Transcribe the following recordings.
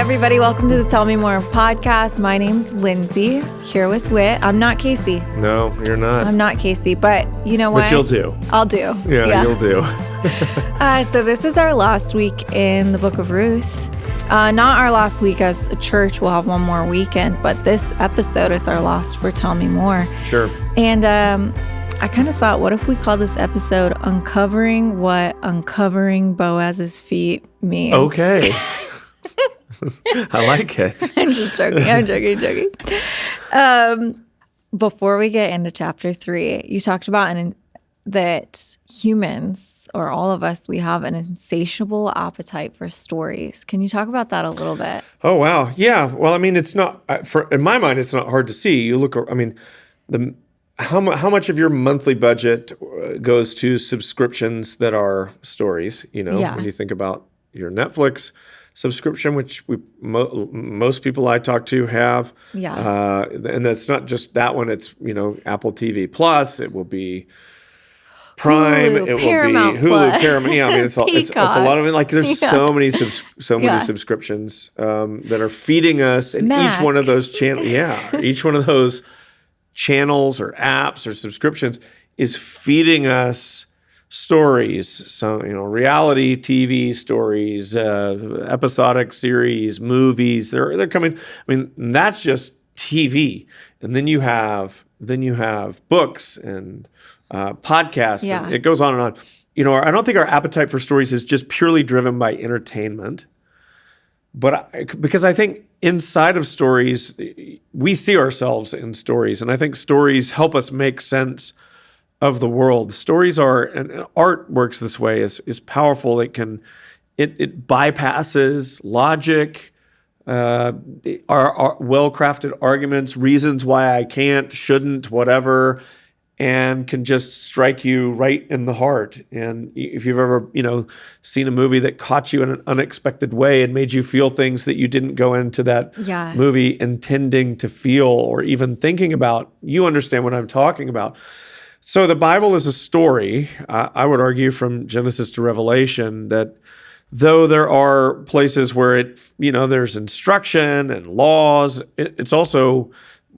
everybody. Welcome to the Tell Me More podcast. My name's Lyndsey, here with Whit. I'm not Casey. No, you're not. I'm not Casey, but you know what? But you'll do. I'll do. Yeah. You'll do. So this is our last week in the book of Ruth. Not our last week as a church. We'll have one more weekend, but this episode is our last for Tell Me More. Sure. And I kind of thought, what if we call this episode Uncovering What Uncovering Boaz's Feet Means? Okay. I like it. I'm just joking. I'm joking. Before we get into chapter 3, you talked about that humans, or all of us, we have an insatiable appetite for stories. Can you talk about that a little bit? Oh, wow. Yeah. Well, I mean, it's not, in my mind, it's not hard to see. You look, I mean, how much of your monthly budget goes to subscriptions that are stories, when you think about your Netflix subscription, which most people I talk to have. Yeah. And that's not just that one. It's, Apple TV Plus. It will be Prime. Hulu, it Paramount will be Hulu, Plus. Paramount. Yeah, I mean, it's a lot of it. Like there's so many subscriptions that are feeding us, and Max. each one of those channels. Yeah, each one of those channels or apps or subscriptions is feeding us stories. So, reality TV stories, episodic series, movies, they're coming. I mean, that's just TV. And then you have books and podcasts. Yeah. And it goes on and on. I don't think our appetite for stories is just purely driven by entertainment. But because I think inside of stories, we see ourselves in stories. And I think stories help us make sense of the world. Stories are, and art works this way, is powerful. It bypasses logic, our well-crafted arguments, reasons why I can't, shouldn't, whatever, and can just strike you right in the heart. And if you've ever, seen a movie that caught you in an unexpected way and made you feel things that you didn't go into that movie intending to feel or even thinking about, you understand what I'm talking about. So the Bible is a story, I would argue, from Genesis to Revelation, that though there are places where there's instruction and laws, it's also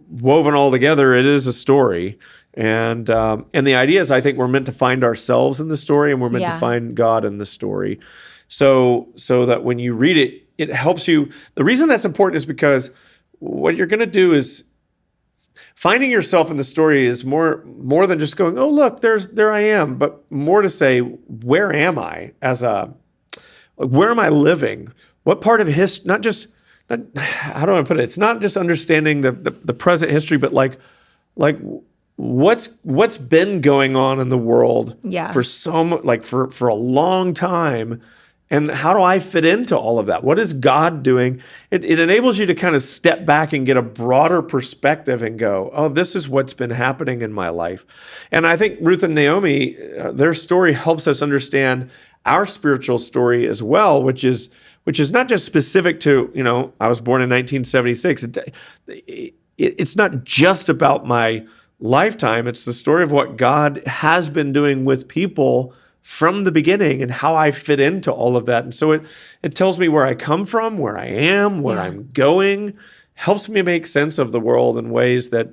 woven all together. It is a story. And the idea is, I think we're meant to find ourselves in the story, and we're meant to find God in the story. So that when you read it, it helps you. The reason that's important is because what you're going to do is finding yourself in the story is more than just going, oh, look, there I am, but more to say, where am I where am I living? What part of history, how do I put it? It's not just understanding the present history, but like what's been going on in the world for for a long time, and how do I fit into all of that? What is God doing? It enables you to kind of step back and get a broader perspective and go, oh, this is what's been happening in my life. And I think Ruth and Naomi, their story helps us understand our spiritual story as well, which is not just specific to, I was born in 1976. It's not just about my lifetime. It's the story of what God has been doing with people from the beginning and how I fit into all of that. And so it tells me where I come from, where I am, where I'm going, helps me make sense of the world in ways that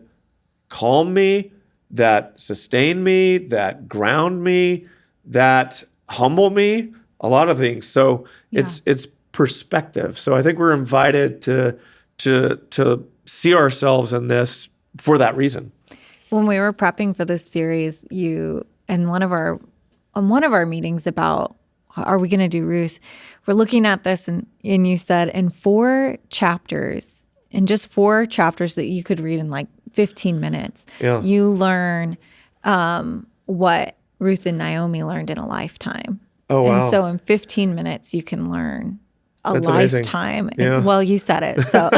calm me, that sustain me, that ground me, that humble me, a lot of things. So it's perspective. So I think we're invited to see ourselves in this for that reason. When we were prepping for this series, on one of our meetings about, are we going to do Ruth? We're looking at this, and you said in 4 chapters, just 4 chapters that you could read in like 15 minutes, you learn what Ruth and Naomi learned in a lifetime. Oh, wow. And so in 15 minutes, you can learn That's lifetime. Amazing. Yeah. Well, you said it. So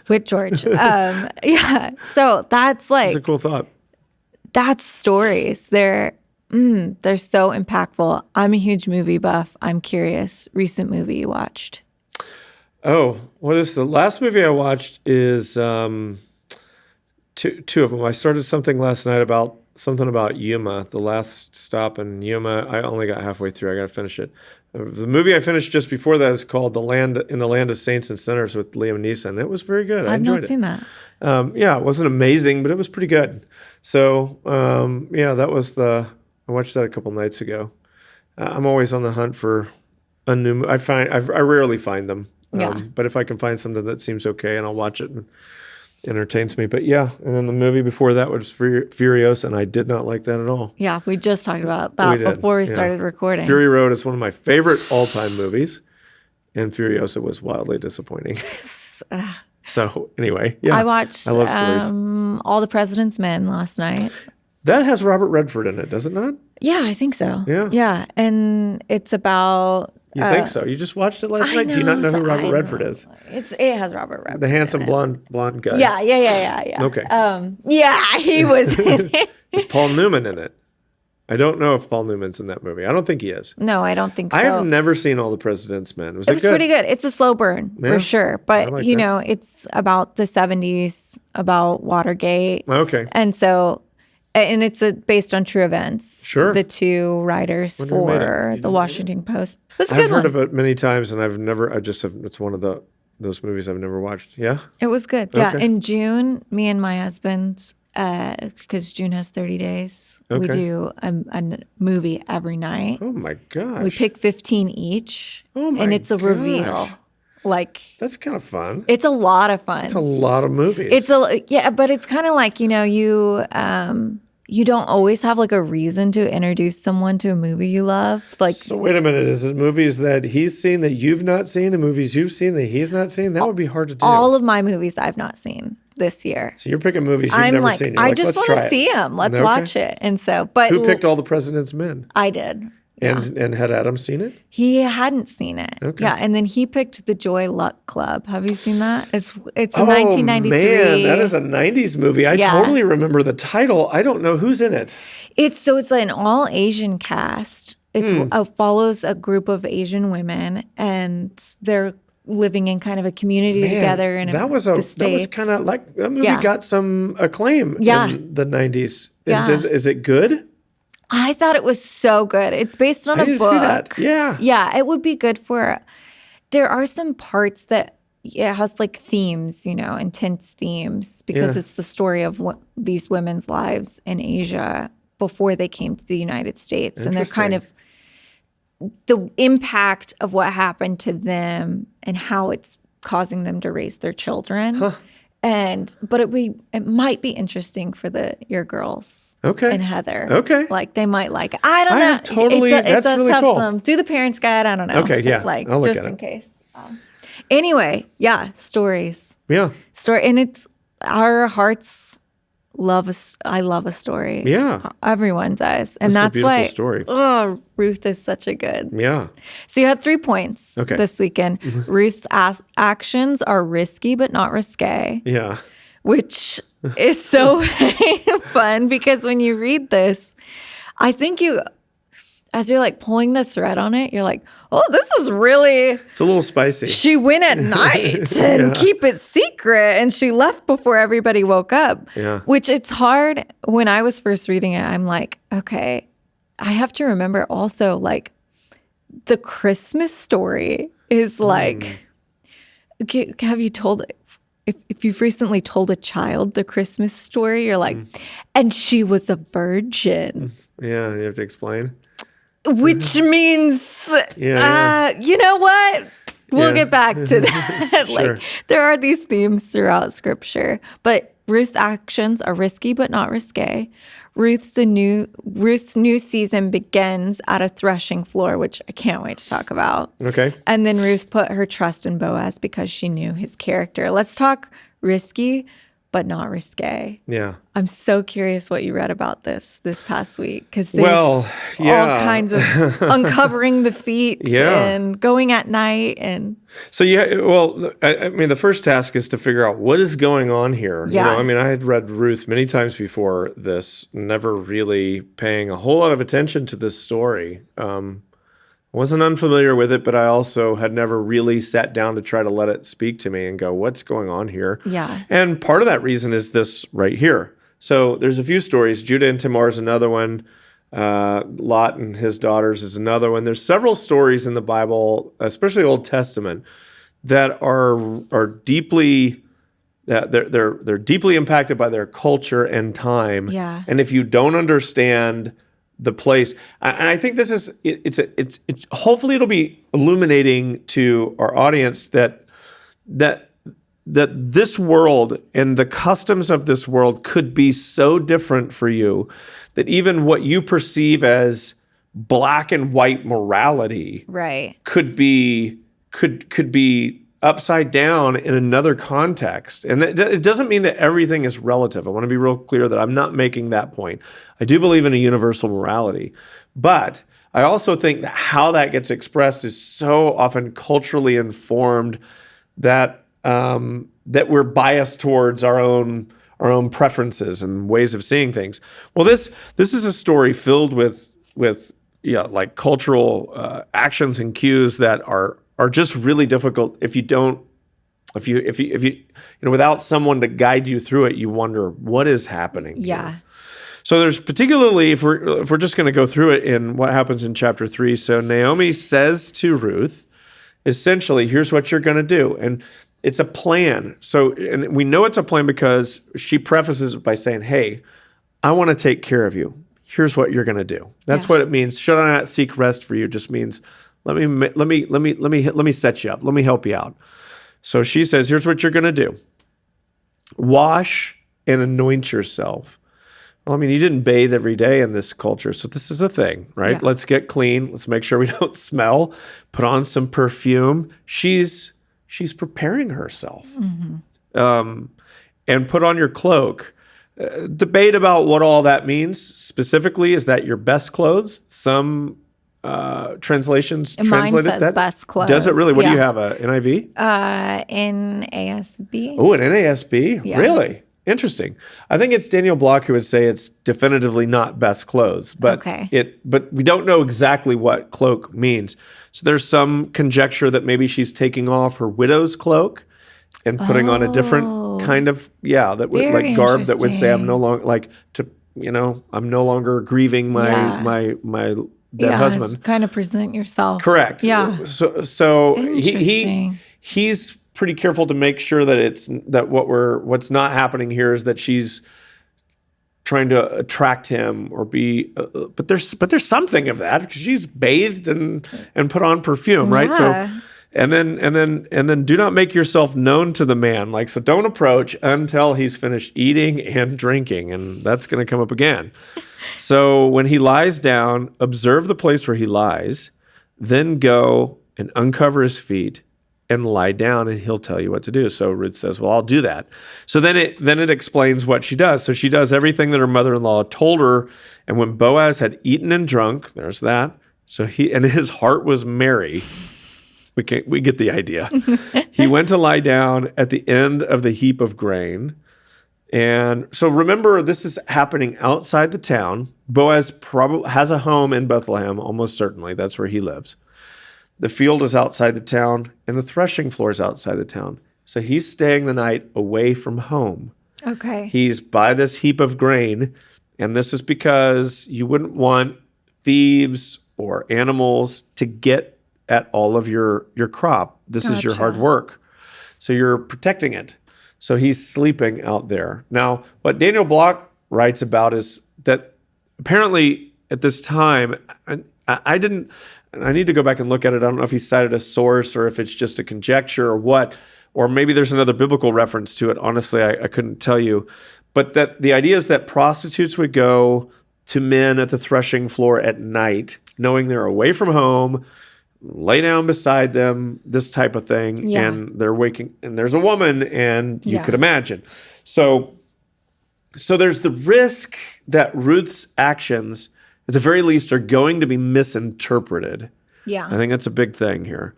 with George. So that's That's a cool thought. That's stories. They're so impactful. I'm a huge movie buff. I'm curious. Recent movie you watched? Oh, what is the last movie I watched? Is two of them. I started something last night about Yuma, the last stop in Yuma. I only got halfway through. I got to finish it. The movie I finished just before that is called In the Land of Saints and Sinners with Liam Neeson. It was very good. I enjoyed it. I've not seen that. Yeah, it wasn't amazing, but it was pretty good. So, that was I watched that a couple nights ago. I'm always on the hunt for a new. I rarely find them. But if I can find something that seems okay, and I'll watch it and entertains me. But yeah, and then the movie before that was Furiosa, and I did not like that at all. Yeah, we just talked about that before we started recording. Fury Road is one of my favorite all-time movies, and Furiosa was wildly disappointing. So anyway, yeah. I watched love stories. All the President's Men last night. That has Robert Redford in it, does it not? Yeah, I think so. Yeah. Yeah, and it's about... You think so? You just watched it last night? Do you not know who Robert Redford is? It has Robert Redford. The handsome blonde guy. Yeah. Okay. Yeah, he was in it. Is Paul Newman in it? I don't know if Paul Newman's in that movie. I don't think he is. No, I don't think so. I have never seen All the President's Men. Was it good? It was pretty good. It's a slow burn for sure. But, like it's about the 70s, about Watergate. Okay. And so... And it's based on true events. Sure. The two writers for the Washington Post. It was a good I've heard of it many times, and it's one of those movies I've never watched. Yeah? It was good. Yeah. Okay. In June, me and my husband, because June has 30 days, we do a movie every night. Oh, my gosh. We pick 15 each. Oh, my And it's a gosh. reveal. That's kind of fun. It's a lot of fun. It's a lot of movies. But it's kind of like, you don't always have like a reason to introduce someone to a movie you love. So wait a minute, is it movies that he's seen that you've not seen and movies you've seen that he's not seen? That would be hard to do. All of my movies I've not seen this year. So you're picking movies you've never seen. You're I just want to see them. Let's watch it. And so, but who picked All the President's Men? I did. And had Adam seen it? He hadn't seen it. Okay. Yeah, and then he picked the Joy Luck Club. Have you seen that? It's a 1993. Man, that is a 90s movie. I totally remember the title. I don't know who's in it. It's an all Asian cast. It follows a group of Asian women, and they're living in kind of a community together in the States. That was kind of like that movie got some acclaim in the 90s. Yeah. Is it good? I thought it was so good. It's based on a book. See that. Yeah. Yeah, it would be good for. There are some parts that it has like themes, intense themes, because it's the story of these women's lives in Asia before they came to the United States, and they're kind of the impact of what happened to them and how it's causing them to raise their children. Huh. But it might be interesting for your girls, and Heather. Okay, like they might like it. I don't know. Totally, it does really have cool. some. Do the parents' guide. I don't know. Okay, yeah, I'll look just at in it. case. Anyway, stories. Yeah, and it's our hearts love. I love a story. Yeah, everyone does, and that's that's why. Story. Oh, Ruth is such a good. Yeah. So you had 3 points this weekend. Ruth's actions are risky but not risqué. Yeah. Which is so fun, because when you read this, I think as you're like pulling the thread on it, you're like, oh, this is really... It's a little spicy. She went at night and keep it secret, and she left before everybody woke up. Yeah. Which it's hard. When I was first reading it, I'm like, okay, I have to remember also like the Christmas story is like, have you told... If you've recently told a child the Christmas story, you're like, and she was a virgin. Yeah, you have to explain. Which means, you know what? We'll get back to that. Sure. There are these themes throughout Scripture, but Ruth's actions are risky but not risque. Ruth's new season begins at a threshing floor, which I can't wait to talk about. Okay. And then Ruth put her trust in Boaz because she knew his character. Let's talk risky but not risque. Yeah. I'm so curious what you read about this past week, because there's all kinds of uncovering the feet and going at night. And so, I mean, the first task is to figure out what is going on here. Yeah. I had read Ruth many times before this, never really paying a whole lot of attention to this story. Wasn't unfamiliar with it, but I also had never really sat down to try to let it speak to me and go, what's going on here? Yeah. And part of that reason is this right here. So there's a few stories. Judah and Tamar is another one. Lot and his daughters is another one. There's several stories in the Bible, especially Old Testament, that are deeply they're deeply impacted by their culture and time. Yeah. And if you don't understand the place, and I think this is it's hopefully it'll be illuminating to our audience that this world and the customs of this world could be so different for you that even what you perceive as black and white morality Right. could be upside down in another context. And it doesn't mean that everything is relative. I want to be real clear that I'm not making that point. I do believe in a universal morality, but I also think that how that gets expressed is so often culturally informed that we're biased towards our own preferences and ways of seeing things. Well, this is a story filled with like cultural actions and cues that are just really difficult if you without someone to guide you through it, you wonder what is happening. Yeah. Here. So there's particularly if we're just going to go through it in what happens in chapter 3. So Naomi says to Ruth, essentially, here's what you're going to do. And it's a plan. So, and we know it's a plan because she prefaces it by saying, hey, I want to take care of you. Here's what you're going to do. That's what it means. Should I not seek rest for you? Just means let me set you up. Let me help you out. So she says, here's what you're going to do. Wash and anoint yourself. Well, I mean, you didn't bathe every day in this culture, so this is a thing, right? Yeah. Let's get clean. Let's make sure we don't smell. Put on some perfume. She's preparing herself. Mm-hmm. And put on your cloak. Debate about what all that means. Specifically, is that your best clothes? Some translations translate it that. Best clothes. Does it really? What do you have, a NIV? NASB. Oh, an NASB? Yeah. Really? Interesting. I think it's Daniel Block who would say it's definitively not best clothes, but but we don't know exactly what cloak means. So there's some conjecture that maybe she's taking off her widow's cloak and putting on a different kind of that would like garb that would say I'm no longer I'm no longer grieving my dead husband. Kind of present yourself. Correct. Yeah. So he's pretty careful to make sure that what's not happening here is that she's trying to attract him or be but there's something of that because she's bathed and put on perfume, right? So and then do not make yourself known to the man, so don't approach until he's finished eating and drinking, and that's going to come up again. So when he lies down, observe the place where he lies, then go and uncover his feet and lie down, and he'll tell you what to do. So Ruth says, well, I'll do that. So then it explains what she does. So she does everything that her mother-in-law told her. And when Boaz had eaten and drunk, there's that. So his heart was merry. We get the idea. He went to lie down at the end of the heap of grain. And so remember, this is happening outside the town. Boaz probably has a home in Bethlehem, almost certainly. That's where he lives. The field is outside the town, and the threshing floor is outside the town. So he's staying the night away from home. Okay. He's by this heap of grain, and this is because you wouldn't want thieves or animals to get at all of your crop. This is your hard work. So you're protecting it. So he's sleeping out there. Now, what Daniel Block writes about is that apparently at this time, I need to go back and look at it. I don't know if he cited a source or if it's just a conjecture or what, or maybe there's another biblical reference to it. Honestly, I couldn't tell you. But that the idea is that prostitutes would go to men at the threshing floor at night, knowing they're away from home, lay down beside them, this type of thing, and they're waking, and there's a woman, and you could imagine. So there's the risk that Ruth's actions, at the very least, are going to be misinterpreted. Yeah. I think that's a big thing here.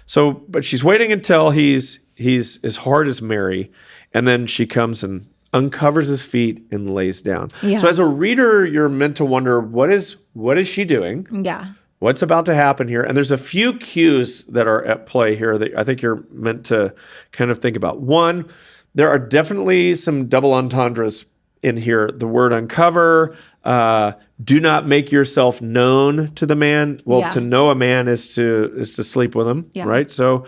So, but she's waiting until he's his heart is merry, and then she comes and uncovers his feet and lays down. Yeah. So as a reader, you're meant to wonder, what is she doing? Yeah. What's about to happen here? And there's a few cues that are at play here that I think you're meant to kind of think about. One, there are definitely some double entendres in here. The word uncover, Do not make yourself known to the man. Well, Yeah. to know a man is to sleep with him, Yeah. right? So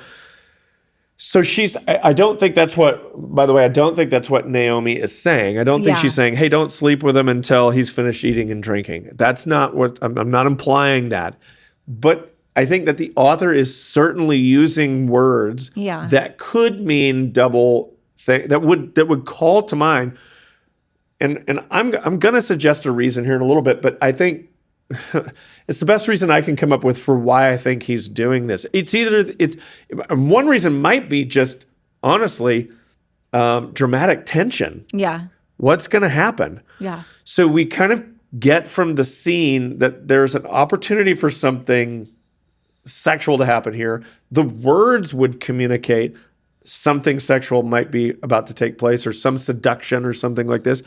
I don't think that's what, by the way, I don't think that's what Naomi is saying. I don't think Yeah. she's saying, hey, don't sleep with him until he's finished eating and drinking. That's not what, I'm not implying that. But I think that the author is certainly using words Yeah. that could mean double thing, that would call to mind. And I'm going to suggest a reason here in a little bit, but I think it's the best reason I can come up with for why I think he's doing this. It's one reason might be just honestly dramatic tension. Yeah. What's going to happen? Yeah. So we kind of get from the scene that there's an opportunity for something sexual to happen here. The words would communicate something sexual might be about to take place, or some seduction or something like this.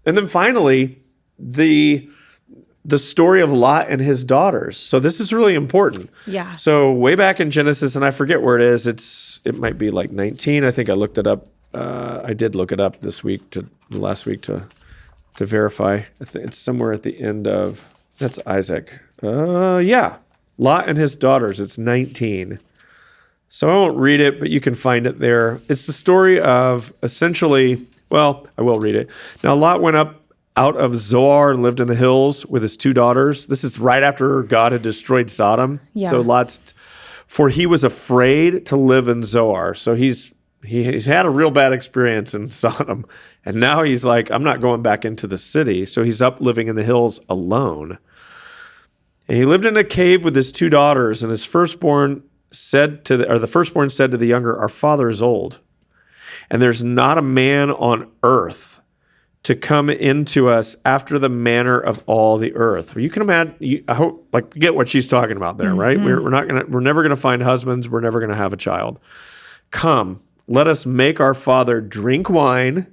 And then finally, the story of Lot and his daughters. So this is really important. Yeah. So way back in Genesis, and I forget where it is. It might be like 19. I think I looked it up. I did look it up last week to verify. I think it's somewhere at the end of, that's Isaac. Yeah. Lot and his daughters. It's 19. So I won't read it, but you can find it there. It's the story of essentially, well, I will read it. Now Lot went up out of Zoar and lived in the hills with his 2 daughters. This is right after God had destroyed Sodom. Yeah. So for he was afraid to live in Zoar. So he's had a real bad experience in Sodom. And now he's like, I'm not going back into the city. So he's up living in the hills alone. And he lived in a cave with his 2 daughters, and his firstborn said to the younger, our father is old, and there's not a man on earth to come into us after the manner of all the earth. You can imagine. I hope, you get what she's talking about there, right? We're never gonna find husbands. We're never gonna have a child. Come, let us make our father drink wine,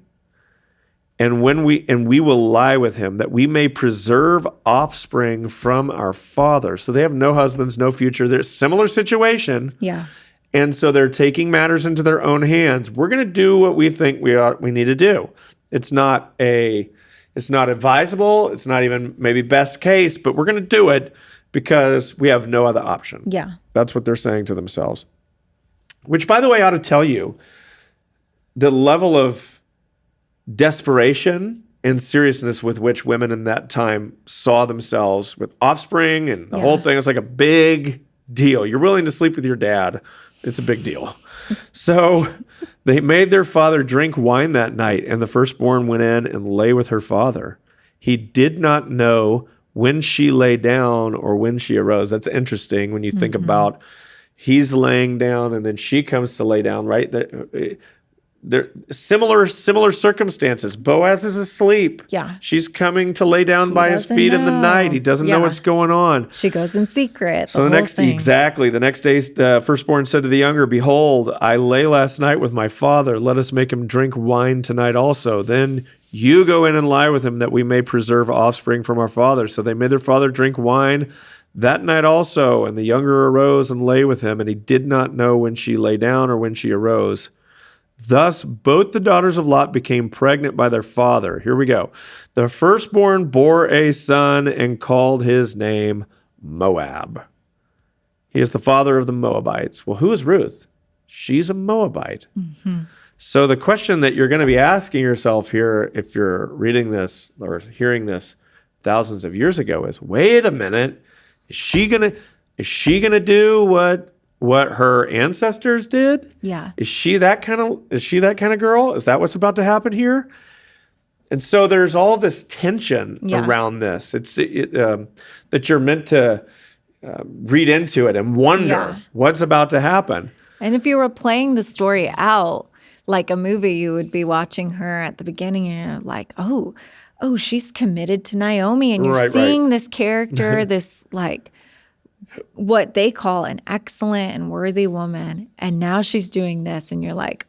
and we will lie with him, that we may preserve offspring from our father. So they have no husbands, no future. There's a similar situation. Yeah. And so they're taking matters into their own hands. We're going to do what we think we need to do. It's not advisable. It's not even maybe best case, but we're going to do it because we have no other option. Yeah. That's what they're saying to themselves. Which, by the way, ought to tell you the level of desperation and seriousness with which women in that time saw themselves with offspring, and the whole thing is like a big deal. You're willing to sleep with your dad. It's a big deal. So they made their father drink wine that night, and the firstborn went in and lay with her father. He did not know when she lay down or when she arose. That's interesting when you think about he's laying down and then she comes to lay down, right? They're similar circumstances. Boaz is asleep. Yeah. She's coming to lay down by his doesn't feet in the know. night. He doesn't know what's going on. She goes in secret. So the next day, the firstborn said to the younger, behold, I lay last night with my father. Let us make him drink wine tonight also. Then you go in and lie with him, that we may preserve offspring from our father. So they made their father drink wine that night also. And the younger arose and lay with him, and he did not know when she lay down or when she arose. Thus, both the daughters of Lot became pregnant by their father. Here we go. The firstborn bore a son and called his name Moab. He is the father of the Moabites. Well, who is Ruth? She's a Moabite. Mm-hmm. So the question that you're going to be asking yourself here, if you're reading this or hearing this thousands of years ago, is, wait a minute, is she gonna do what her ancestors did? Yeah. Is she that kind of girl? Is that what's about to happen here? And so there's all this tension around this. That you're meant to read into it and wonder what's about to happen. And if you were playing the story out like a movie, you would be watching her at the beginning and you're like, oh, she's committed to Naomi. And you're seeing this character, this what they call an excellent and worthy woman, and now she's doing this, and you're like,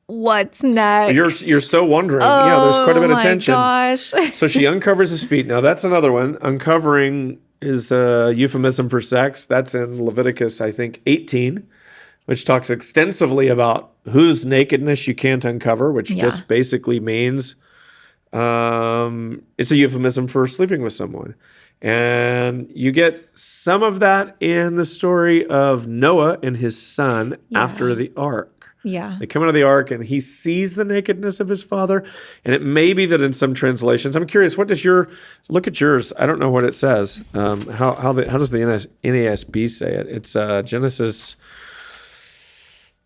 what's next? You're so wondering. There's quite a bit of tension. Gosh. So she uncovers his feet. Now that's another one. Uncovering is a euphemism for sex. That's in Leviticus, I think, 18, which talks extensively about whose nakedness you can't uncover, which just basically means It's a euphemism for sleeping with someone. And you get some of that in the story of Noah and his son after the ark. Yeah. They come out of the ark and he sees the nakedness of his father. And it may be that in some translations, I'm curious, what does look at yours. I don't know what it says. How does the NASB say it? It's Genesis,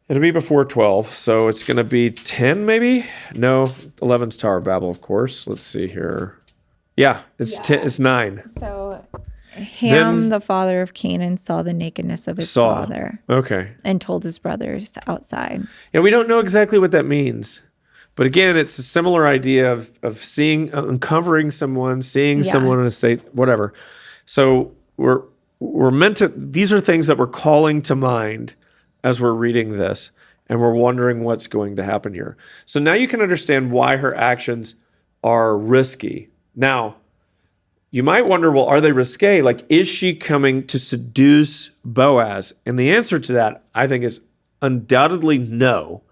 it'll be before 12. So it's going to be 10 maybe? No, 11's Tower of Babel, of course. Let's see here. Yeah, it's 9. So Ham, the father of Canaan, saw the nakedness of his father. Okay. And told his brothers outside. Yeah, we don't know exactly what that means. But again, it's a similar idea of seeing, uncovering someone, seeing someone in a state, whatever. So we're meant to, these are things that we're calling to mind as we're reading this, and we're wondering what's going to happen here. So now you can understand why her actions are risky. Now, you might wonder, well, are they risque? Like, is she coming to seduce Boaz? And the answer to that, I think, is undoubtedly no.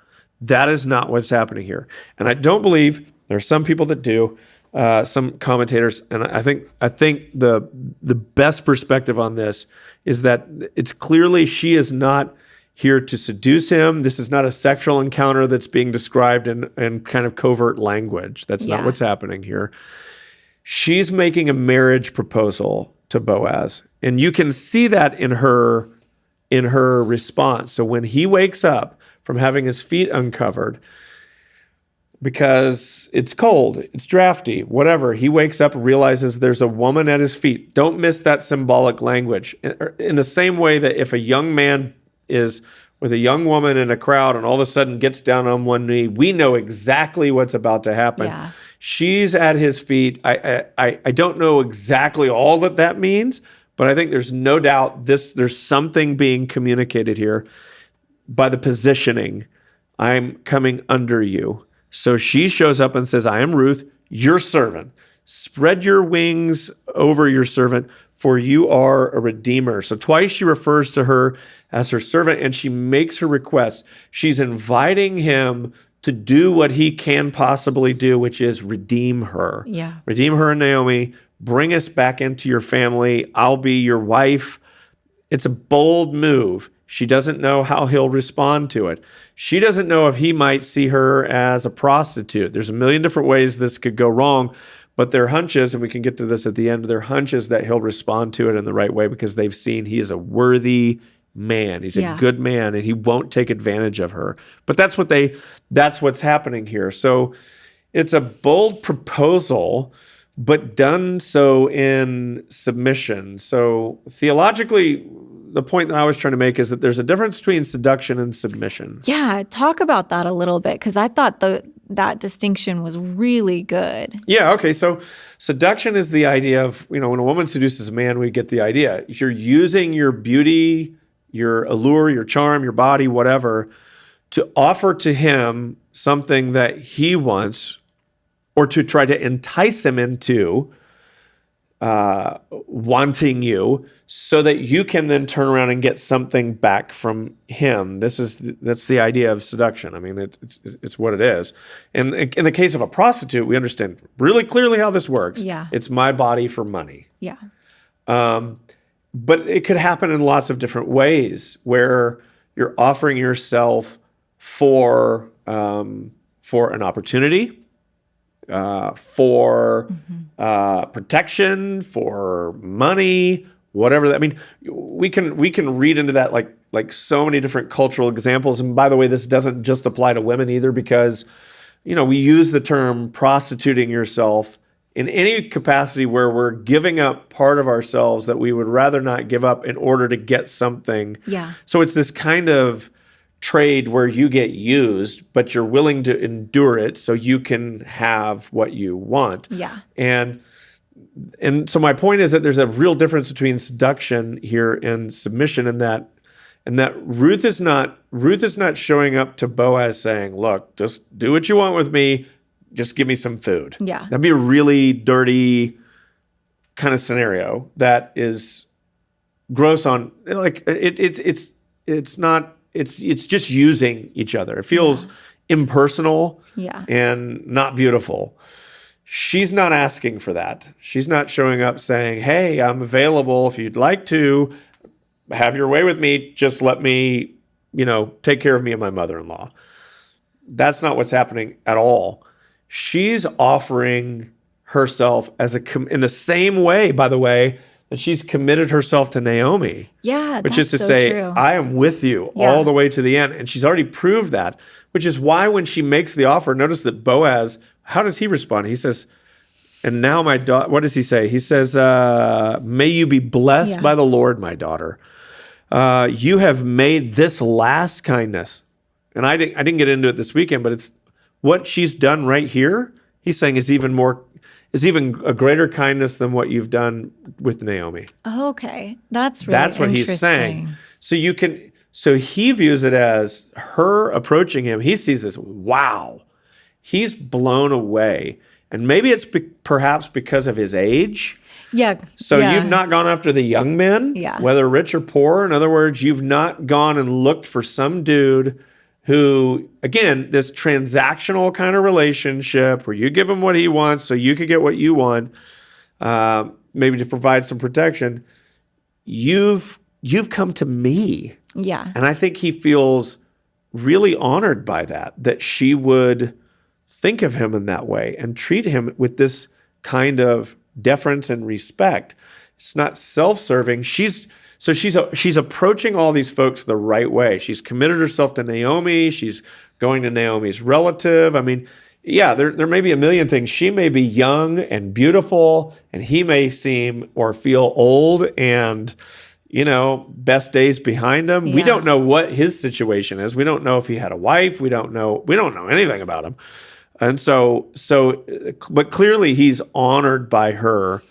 That is not what's happening here. And I don't believe, there are some people that do, some commentators, and I think the best perspective on this is that it's clearly she is not here to seduce him. This is not a sexual encounter that's being described in kind of covert language. That's not what's happening here. She's making a marriage proposal to Boaz. And you can see that in her response. So when he wakes up from having his feet uncovered, because it's cold, it's drafty, whatever, he wakes up and realizes there's a woman at his feet. Don't miss that symbolic language. In the same way that if a young man is with a young woman in a crowd and all of a sudden gets down on one knee, we know exactly what's about to happen. Yeah. She's at his feet. I don't know exactly all that means, but I think there's no doubt there's something being communicated here by the positioning. I'm coming under you. So she shows up and says, I am Ruth, your servant. Spread your wings over your servant, for you are a redeemer. So twice she refers to her as her servant, and she makes her request. She's inviting him to do what he can possibly do, which is redeem her. Yeah. Redeem her and Naomi. Bring us back into your family. I'll be your wife. It's a bold move. She doesn't know how he'll respond to it. She doesn't know if he might see her as a prostitute. There's a million different ways this could go wrong, but their hunches, and we can get to this at the end, their hunches that he'll respond to it in the right way because they've seen he is a worthy man. He's a good man, and he won't take advantage of her. But that's what's happening here. So it's a bold proposal, but done so in submission. So theologically, the point that I was trying to make is that there's a difference between seduction and submission. Yeah, talk about that a little bit, because I thought that distinction was really good. Yeah, okay. So seduction is the idea of, when a woman seduces a man, we get the idea. You're using your beauty, your allure, your charm, your body, whatever, to offer to him something that he wants, or to try to entice him into wanting you, so that you can then turn around and get something back from him. That's the idea of seduction. I mean, it's what it is. And in the case of a prostitute, we understand really clearly how this works. Yeah. It's my body for money. Yeah. But it could happen in lots of different ways, where you're offering yourself for an opportunity, for protection, for money, whatever. I mean, we can read into that like so many different cultural examples. And by the way, this doesn't just apply to women either, because we use the term prostituting yourself in any capacity where we're giving up part of ourselves that we would rather not give up in order to get something. Yeah. So it's this kind of trade where you get used, but you're willing to endure it so you can have what you want. Yeah. And so my point is that there's a real difference between seduction here and submission, and that Ruth is not showing up to Boaz saying, look, just do what you want with me, just give me some food. Yeah. That'd be a really dirty kind of scenario that is gross on, like, it's not, it's just using each other. It feels impersonal and not beautiful. she's not asking for that. She's not showing up saying, hey, I'm available if you'd like to have your way with me. Just let me, take care of me and my mother-in-law. That's not what's happening at all. She's offering herself in the same way, by the way, that she's committed herself to Naomi. Yeah, which that's is to so say, true. I am with you all the way to the end. And she's already proved that, which is why when she makes the offer, notice that Boaz, how does he respond? He says, and now my daughter, what does he say? He says, may you be blessed by the Lord, my daughter. You have made this last kindness. And I didn't get into it this weekend, but it's what she's done right here. He's saying is even a greater kindness than what you've done with Naomi. Okay. That's really That's what he's saying. So he views it as her approaching him. He sees this, wow, he's blown away. And maybe it's perhaps because of his age. Yeah. So you've not gone after the young men, whether rich or poor. In other words, you've not gone and looked for some dude who, again, this transactional kind of relationship where you give him what he wants so you could get what you want, maybe to provide some protection. You've come to me. Yeah. And I think he feels really honored by that she would think of him in that way and treat him with this kind of deference and respect. It's not self-serving. She's approaching all these folks the right way. She's committed herself to Naomi. She's going to Naomi's relative. I mean, yeah, there may be a million things. She may be young and beautiful, and he may seem or feel old and, best days behind him. Yeah. We don't know what his situation is. We don't know if he had a wife. We don't know anything about him. And but clearly he's honored by her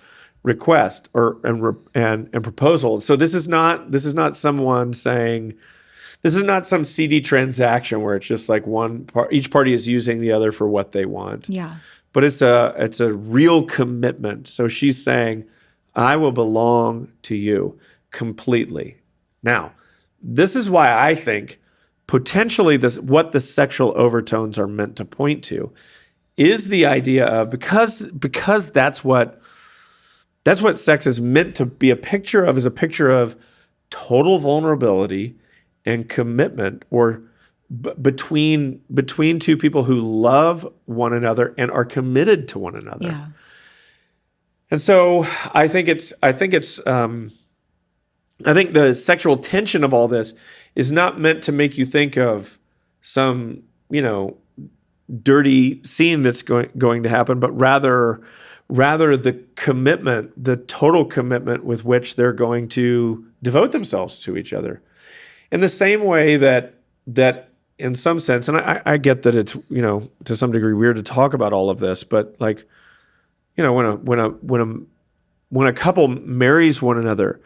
request and proposal. So this is not someone saying, this is not some seedy transaction where it's just like each party is using the other for what they want. Yeah. But it's a real commitment. So she's saying, I will belong to you completely. Now, this is why I think potentially what the sexual overtones are meant to point to is the idea of because that's what sex is meant to be a picture of total vulnerability and commitment, or between two people who love one another and are committed to one another. Yeah. And so I think the sexual tension of all this is not meant to make you think of some, dirty scene that's going to happen, but rather the commitment, the total commitment with which they're going to devote themselves to each other. In the same way that in some sense, and I get that it's, to some degree weird to talk about all of this, but like, when a couple marries one another,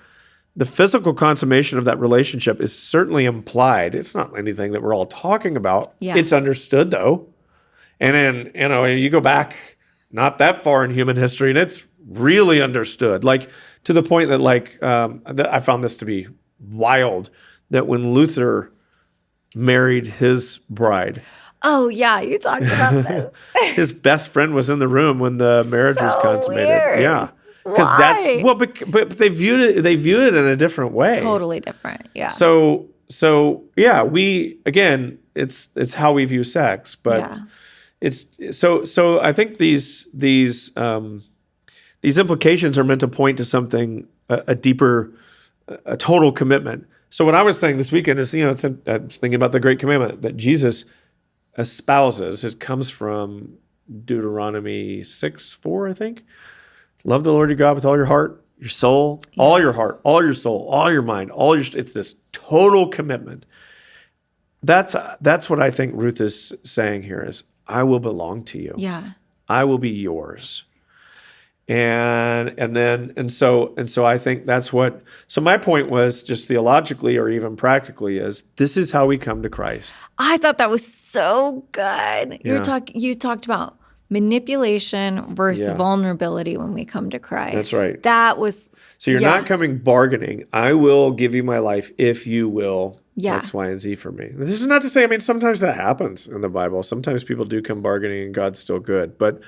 the physical consummation of that relationship is certainly implied. It's not anything that we're all talking about. Yeah. It's understood, though. And then, you go back not that far in human history, and it's really understood. Like, to the point that, I found this to be wild, that when Luther married his bride. Oh, yeah, you talked about this. His best friend was in the room when the marriage was consummated. Weird. Yeah. But they viewed it in a different way. Totally different. Yeah. So yeah, it's how we view sex, but it's so I think these implications are meant to point to something, a deeper, a total commitment. So what I was saying this weekend is, I was thinking about the great commandment that Jesus espouses. It comes from Deuteronomy 6:4, I think. Love the Lord your God with all your heart, your soul, all your heart, all your soul, all your mind, it's this total commitment. That's what I think Ruth is saying here is, I will belong to you. Yeah. I will be yours. And so I think that's what, so my point was just theologically or even practically is this is how we come to Christ. I thought that was so good. Yeah. You talked about manipulation versus vulnerability when we come to Christ. That's right. That was... So you're not coming bargaining. I will give you my life if you will X, Y, and Z for me. This is not to say, sometimes that happens in the Bible. Sometimes people do come bargaining and God's still good. But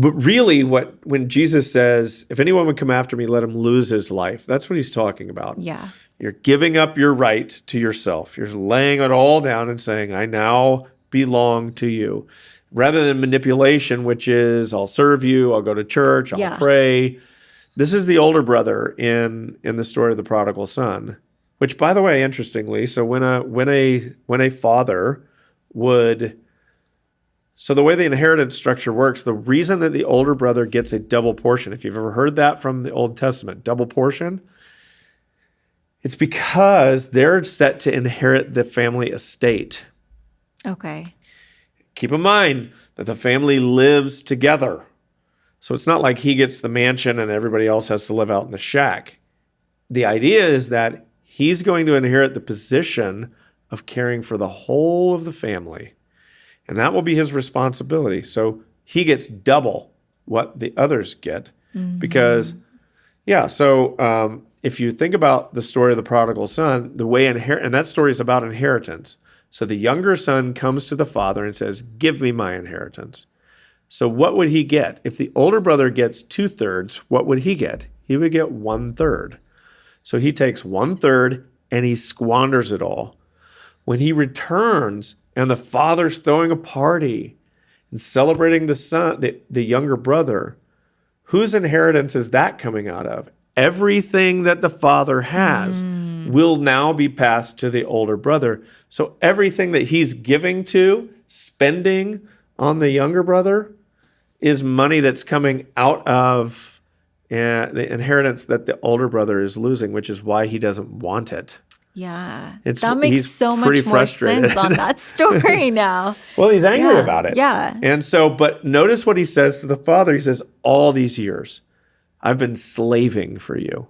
But really, when Jesus says, if anyone would come after me, let him lose his life, that's what he's talking about. Yeah. You're giving up your right to yourself. You're laying it all down and saying, I now belong to you. Rather than manipulation, which is, I'll serve you, I'll go to church, I'll pray. This is the older brother in the story of the prodigal son, which, by the way, interestingly, so when a father would... So the way the inheritance structure works, the reason that the older brother gets a double portion, if you've ever heard that from the Old Testament, double portion, it's because they're set to inherit the family estate. Okay. Keep in mind that the family lives together. So it's not like he gets the mansion and everybody else has to live out in the shack. The idea is that he's going to inherit the position of caring for the whole of the family. And that will be his responsibility. So he gets double what the others get. Because, if you think about the story of the prodigal son, the way and that story is about inheritance. So the younger son comes to the father and says, give me my inheritance. So what would he get? If the older brother gets 2/3, what would he get? He would get 1/3. So he takes 1/3 and he squanders it all. When he returns and the father's throwing a party and celebrating the son, the younger brother, whose inheritance is that coming out of? Everything that the father has will now be passed to the older brother. So everything that he's giving to, spending on the younger brother, is money that's coming out of the inheritance that the older brother is losing, which is why he doesn't want it. Yeah. That makes so much more frustrated. sense on that story now. Well, he's angry about it. Yeah. And so, but notice what he says to the father. He says, all these years, I've been slaving for you.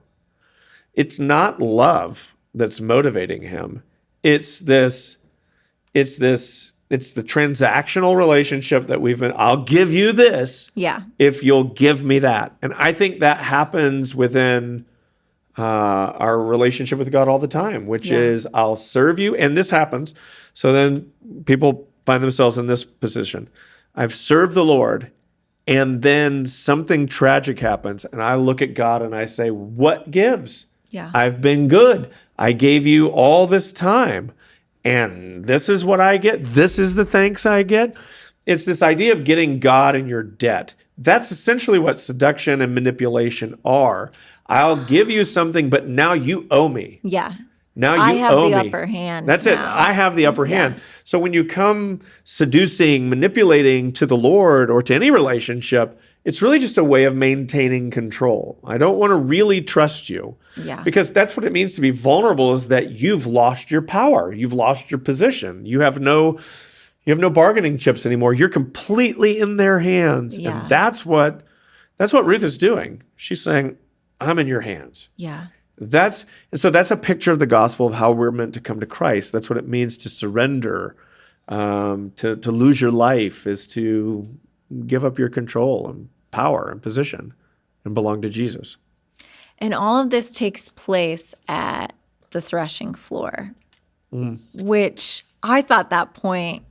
It's not love that's motivating him. It's the transactional relationship that I'll give you this if you'll give me that. And I think that happens within our relationship with God all the time, which is I'll serve you. And this happens. So then people find themselves in this position. I've served the Lord, and then something tragic happens. And I look at God and I say, what gives? Yeah. I've been good. I gave you all this time. And this is what I get. This is the thanks I get. It's this idea of getting God in your debt. That's essentially what seduction and manipulation are. I'll give you something, but now you owe me. Yeah. Now you I have owe the me. upper hand. That's now. it. I have the upper hand. So when you come seducing, manipulating to the Lord or to any relationship, it's really just a way of maintaining control. I don't want to really trust you. Yeah. Because that's what it means to be vulnerable, is that you've lost your power. You've lost your position. You have no bargaining chips anymore. You're completely in their hands. Yeah. And that's what Ruth is doing. She's saying, I'm in your hands. Yeah. That's a picture of the gospel of how we're meant to come to Christ. That's what it means to surrender, to lose your life, is to give up your control and power and position and belong to Jesus. And all of this takes place at the threshing floor, which I thought that point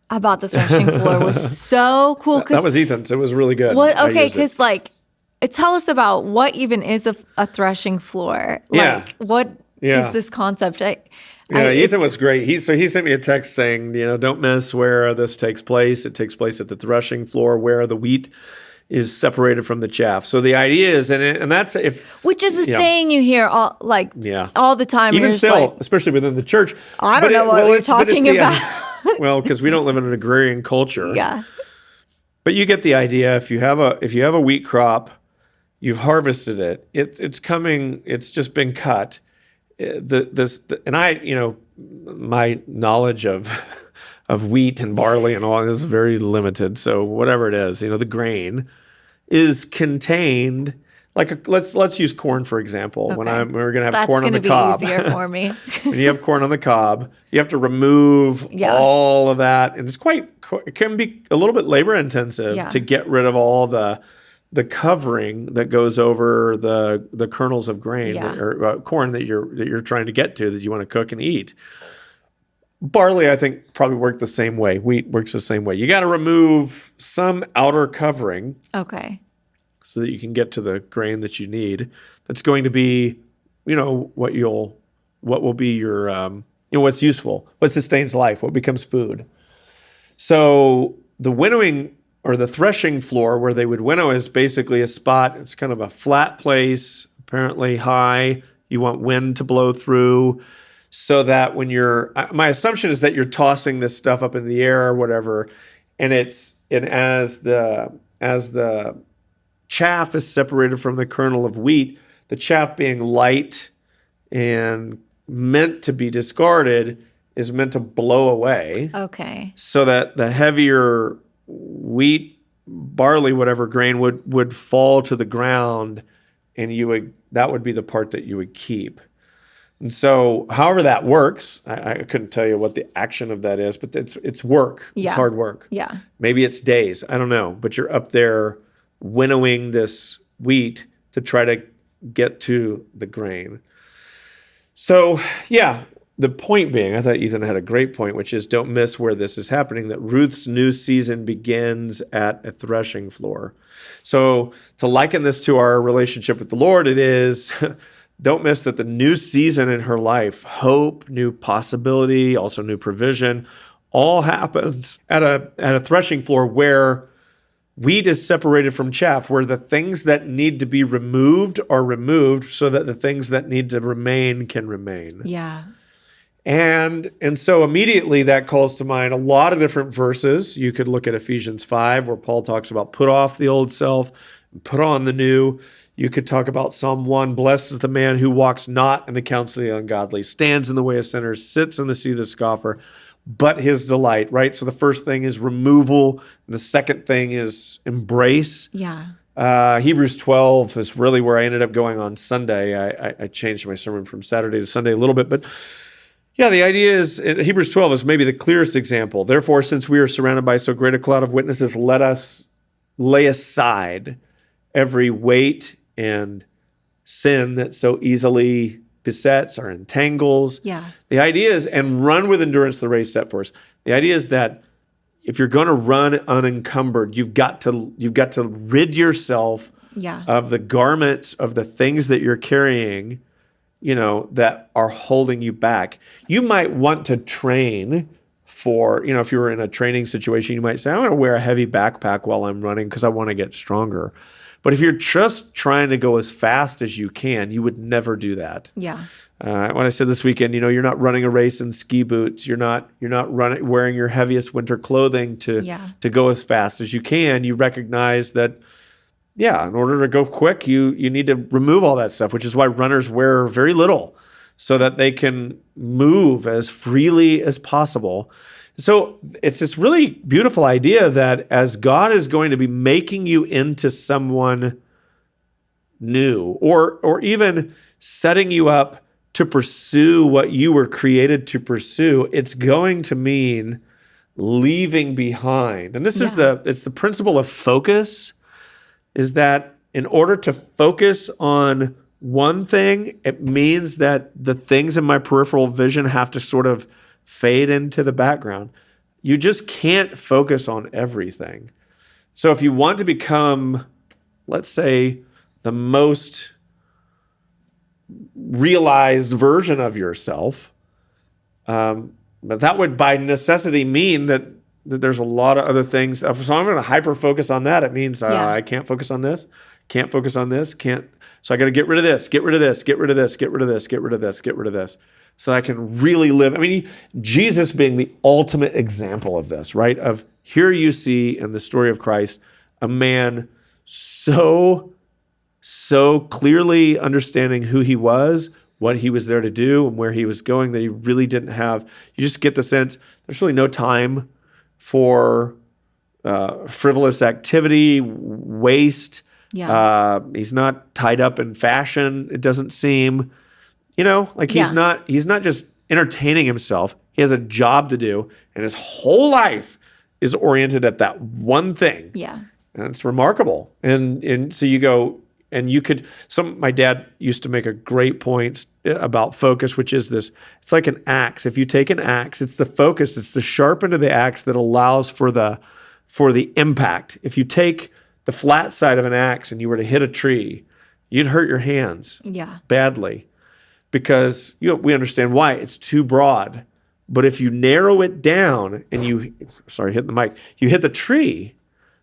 about the threshing floor was so cool. That was Ethan's. It was really good. Okay, because tell us about what even is a threshing floor. What is this concept? Ethan was great. He sent me a text saying, don't miss where this takes place. It takes place at the threshing floor where the wheat is separated from the chaff. So the idea is, and that's which is a saying you hear all the time. Even still, especially within the church. I don't know what you're talking about. Well, because we don't live in an agrarian culture. Yeah. But you get the idea. If you have a wheat crop, you've harvested it. It's coming. It's just been cut. My knowledge of wheat and barley and all is very limited. So whatever it is, the grain is contained. Let's use corn for example. Okay. We're gonna have corn on the cob. That's gonna be easier for me. When you have corn on the cob, you have to remove all of that, and it can be a little bit labor intensive to get rid of all the covering that goes over the kernels of grain or corn that you're trying to get to, that you want to cook and eat. Barley, I think, probably worked the same way. Wheat works the same way. You got to remove some outer covering Okay. so that you can get to the grain that you need. That's going to be, what will be your, what's useful, what sustains life, what becomes food. So the winnowing or the threshing floor where they would winnow is basically a spot. It's kind of a flat place, apparently high. You want wind to blow through so that when my assumption is that you're tossing this stuff up in the air or whatever, and as the chaff is separated from the kernel of wheat, the chaff being light and meant to be discarded is meant to blow away. Okay. So that the heavier wheat, barley, whatever grain would fall to the ground, and that would be the part that you would keep. And so, however that works, I couldn't tell you what the action of that is, but it's work. Yeah. It's hard work. Yeah. Maybe it's days. I don't know. But you're up there winnowing this wheat to try to get to the grain. So, yeah, the point being, I thought Ethan had a great point, which is don't miss where this is happening, that Ruth's new season begins at a threshing floor. So to liken this to our relationship with the Lord, it is... Don't miss that the new season in her life, hope, new possibility, also new provision, all happens at a threshing floor where wheat is separated from chaff, where the things that need to be removed are removed so that the things that need to remain can remain. Yeah. And so immediately that calls to mind a lot of different verses. You could look at Ephesians 5, where Paul talks about put off the old self, put on the new. You could talk about Psalm 1, blessed is the man who walks not in the counsel of the ungodly, stands in the way of sinners, sits in the seat of the scoffer, but his delight, right? So the first thing is removal. And the second thing is embrace. Yeah. Hebrews 12 is really where I ended up going on Sunday. I changed my sermon from Saturday to Sunday a little bit, but yeah, the idea is Hebrews 12 is maybe the clearest example. Therefore, since we are surrounded by so great a cloud of witnesses, let us lay aside every weight and sin that so easily besets or entangles. Yeah. The idea is, and run with endurance the race set for us. The idea is that if you're going to run unencumbered, you've got to rid yourself of the garments of the things that you're carrying, that are holding you back. You might want to train for, if you were in a training situation, you might say, I'm going to wear a heavy backpack while I'm running because I want to get stronger. But if you're just trying to go as fast as you can, you would never do that. Yeah. When I said this weekend, you're not running a race in ski boots. You're not wearing your heaviest winter clothing to go as fast as you can. You recognize that, in order to go quick, you need to remove all that stuff, which is why runners wear very little so that they can move as freely as possible. So it's this really beautiful idea that as God is going to be making you into someone new, or even setting you up to pursue what you were created to pursue, it's going to mean leaving behind. And this is it's the principle of focus, is that in order to focus on one thing, it means that the things in my peripheral vision have to sort of fade into the background. You just can't focus on everything. So if you want to become, let's say, the most realized version of yourself, but that would by necessity mean that there's a lot of other things. So I'm going to hyper focus on that. It means I can't focus on this, can't focus on this, can't. So I got to get rid of this, get rid of this, get rid of this, get rid of this, get rid of this, get rid of this. So that I can really live. I mean, Jesus being the ultimate example of this, right? Of here you see in the story of Christ, a man so clearly understanding who he was, what he was there to do, and where he was going, that he really didn't have. You just get the sense there's really no time for frivolous activity, waste. Yeah. He's not tied up in fashion, it doesn't seem. He's not just entertaining himself. He has a job to do, and his whole life is oriented at that one thing. Yeah. And it's remarkable. And so you go, and you could, my dad used to make a great point about focus, which is this, it's like an axe. If you take an axe, it's the focus, it's the sharp end of the axe that allows for the impact. If you take the flat side of an axe and you were to hit a tree, you'd hurt your hands badly, because we understand why. It's too broad. But if you narrow it down and hitting the mic, you hit the tree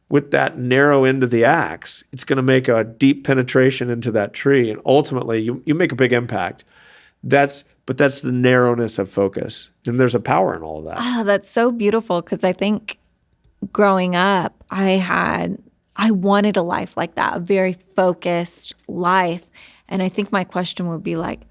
with that narrow end of the axe, it's going to make a deep penetration into that tree, and ultimately you make a big impact. But that's the narrowness of focus, and there's a power in all of that. Oh, that's so beautiful, because I think growing up, I wanted a life like that, a very focused life, and I think my question would be like,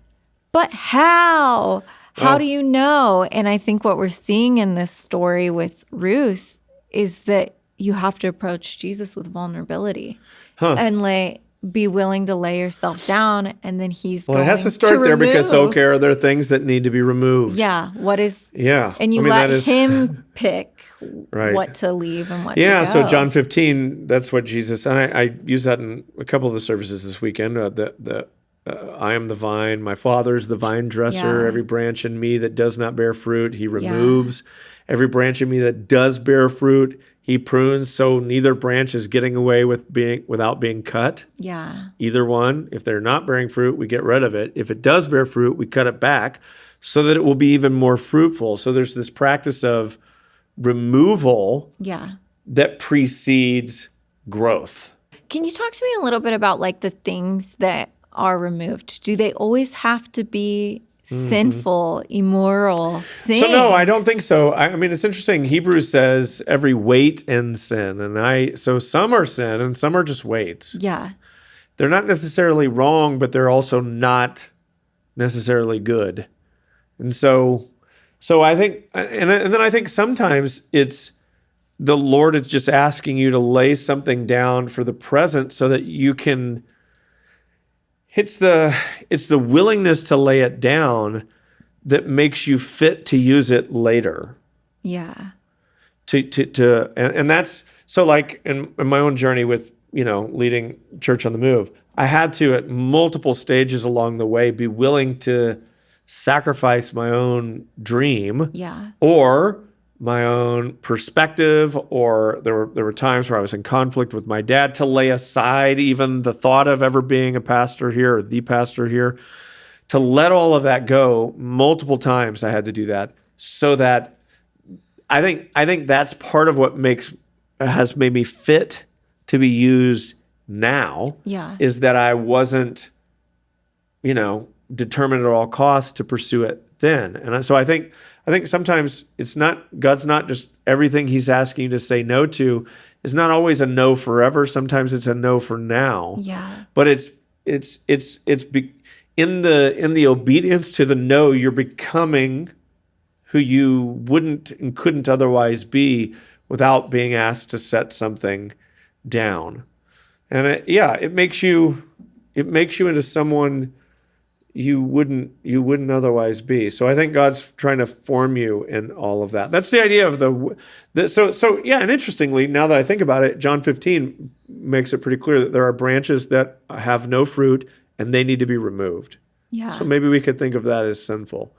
but how? How do you know? And I think what we're seeing in this story with Ruth is that you have to approach Jesus with vulnerability and be willing to lay yourself down, and then he's going to it has to start there, because are there things that need to be removed? Yeah. What is? Yeah. And you let him pick what to leave and what to go. Yeah. So John 15, that's what Jesus, and I use that in a couple of the services this weekend. I am the vine, my Father's the vine dresser. Yeah. Every branch in me that does not bear fruit, he removes. Every branch in me that does bear fruit, he prunes. So neither branch is getting away without being cut. Yeah. Either one. If they're not bearing fruit, we get rid of it. If it does bear fruit, we cut it back so that it will be even more fruitful. So there's this practice of removal that precedes growth. Can you talk to me a little bit about like the things that are removed? Do they always have to be sinful, immoral things? So no, I don't think so. I mean, it's interesting. Hebrews says every weight and sin. And so some are sin and some are just weights. Yeah. They're not necessarily wrong, but they're also not necessarily good. And so I think, and then I think sometimes it's the Lord is just asking you to lay something down for the present so that you can, it's the willingness to lay it down that makes you fit to use it later. Yeah. And that's, so like in my own journey with, leading Church on the Move, I had to at multiple stages along the way be willing to sacrifice my own dream or my own perspective, or there were times where I was in conflict with my dad, to lay aside even the thought of ever being a pastor here or the pastor here, to let all of that go. Multiple times I had to do that, so that I think that's part of what has made me fit to be used now. Yeah. Is that I wasn't, determined at all costs to pursue it then. And so I think sometimes God's not just everything he's asking you to say no to is not always a no forever. Sometimes it's a no for now. Yeah. But in the obedience to the no, you're becoming who you wouldn't and couldn't otherwise be without being asked to set something down. And it makes you into someone you wouldn't otherwise be. So I think God's trying to form you in all of that. That's the idea of and interestingly, now that I think about it, John 15 makes it pretty clear that there are branches that have no fruit and they need to be removed. Yeah. So maybe we could think of that as sinful.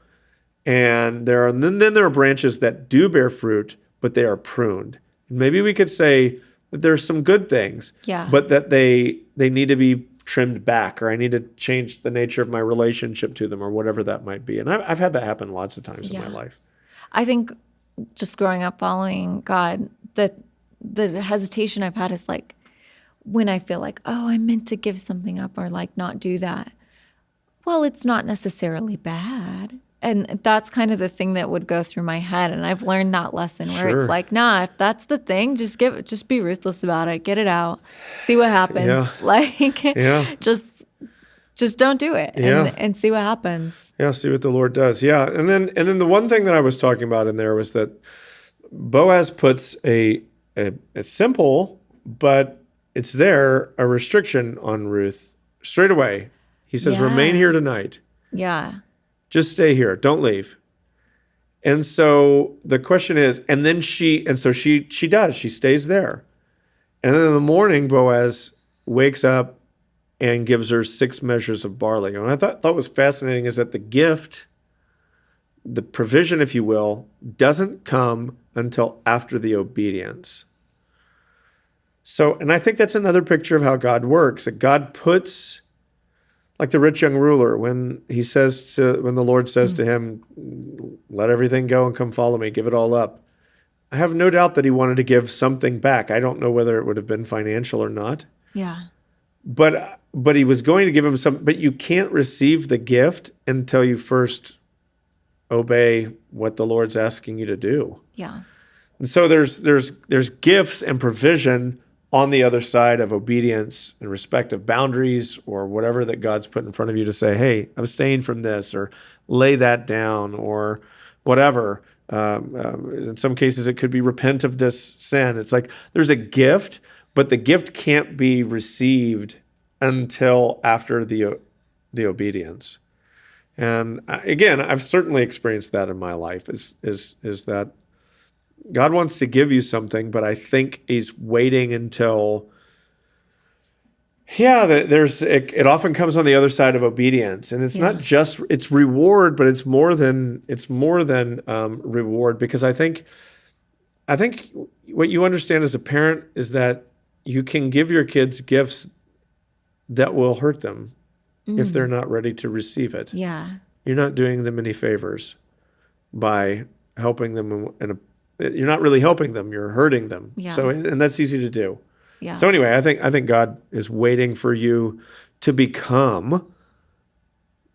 And then there are branches that do bear fruit, but they are pruned. And maybe we could say that there's some good things, but that they need to be trimmed back, or I need to change the nature of my relationship to them, or whatever that might be. And I've had that happen lots of times in my life. I think just growing up following God, the hesitation I've had is like when I feel like, oh, I meant to give something up or like not do that. Well, it's not necessarily bad. And that's kind of the thing that would go through my head. And I've learned that lesson where it's like, nah, if that's the thing, just be ruthless about it. Get it out. See what happens. Just don't do it and see what happens. Yeah, see what the Lord does. Yeah. And then the one thing that I was talking about in there was that Boaz puts a simple, but it's there, a restriction on Ruth straight away. He says, remain here tonight. Yeah. Just stay here. Don't leave. And so the question is, she does. She stays there. And then in the morning, Boaz wakes up and gives her 6 measures of barley. And what I thought was fascinating is that the gift, the provision, if you will, doesn't come until after the obedience. So, and I think that's another picture of how God works, that God puts, like the rich young ruler, when the Lord says to him, let everything go and come follow me, give it all up. I have no doubt that he wanted to give something back. I don't know whether it would have been financial or not. Yeah. But he was going to give him some, but you can't receive the gift until you first obey what the Lord's asking you to do. Yeah. And so there's gifts and provision on the other side of obedience and respect of boundaries or whatever that God's put in front of you to say, hey, abstain from this or lay that down or whatever. In some cases, it could be repent of this sin. It's like there's a gift, but the gift can't be received until after the obedience. And again, I've certainly experienced that in my life is that God wants to give you something, but I think he's waiting until, it often comes on the other side of obedience. And it's not just, it's reward, but it's more than reward, because I think what you understand as a parent is that you can give your kids gifts that will hurt them if they're not ready to receive it. Yeah. You're not doing them any favors by helping them you're not really helping them, you're hurting them. Yeah. So, and that's easy to do. Yeah. So anyway, I think God is waiting for you to become